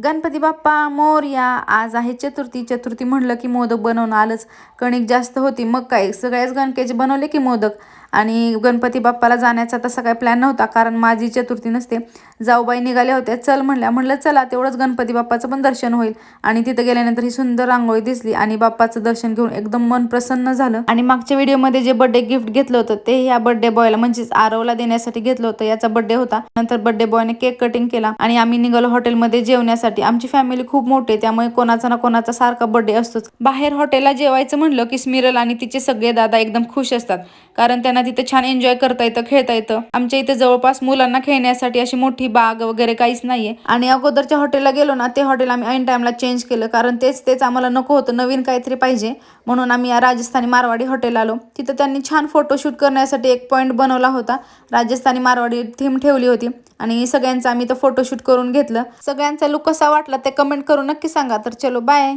गणपती बाप्पा मोरया. आज आहे चतुर्थी. चतुर्थी म्हणलं की मोदक बनवणं आलंच. कणिक जास्त होती, मग काय सगळ्याच गणकेचे बनवले की मोदक. आणि गणपती बाप्पाला जाण्याचा तसा काही प्लॅन नव्हता, कारण माझी चतुर्थी नसते. जाऊबाई निघाल्या होत्या, चल म्हणल्या. म्हणलं चला, तेवढंच गणपती बाप्पाचं पण दर्शन होईल. आणि तिथं गेल्यानंतर ही सुंदर रांगोळी दिसली आणि बाप्पाचं दर्शन घेऊन एकदम मन प्रसन्न झालं. आणि मागच्या व्हिडिओमध्ये जे बर्थडे गिफ्ट घेतलं होतं ते ह्या बर्थडे बॉयला म्हणजेच आरवला देण्यासाठी घेतलं होतं. याचा बर्थडे होता. नंतर बर्थडे बॉयने केक कटिंग केला आणि आम्ही निघालो हॉटेलमध्ये जेवण्यासाठी. आमची फॅमिली खूप मोठी आहे, त्यामुळे कोणाचा ना कोणाचा सारखा बर्थडे असतोच. बाहेर हॉटेलला जेवायचं म्हणलं की स्मिरल आणि तिचे सगळे दादा एकदम खुश असतात, कारण त्यांना तिथे छान एन्जॉय करता येतं, खेळता येतं. आमच्या इथे जवळपास मुलांना खेळण्यासाठी अशी मोठी बाग वगैरे काहीच नाहीये. आणि अगोदरच्या हॉटेलला गेलो ना, ते हॉटेल आम्ही ऐन टाइमला चेंज केलं, कारण तेच तेच आम्हाला नको होतं, नवीन काहीतरी पाहिजे. म्हणून आम्ही या राजस्थानी मारवाडी हॉटेल आलो. तिथं त्यांनी छान फोटोशूट करण्यासाठी एक पॉईंट बनवला होता. राजस्थानी मारवाडी थीम ठेवली होती आणि सगळ्यांचा आम्ही तो फोटोशूट करून घेतलं. सगळ्यांचा लुक कसा वाटला ते कमेंट करून नक्की सांगा. तर चलो बाय.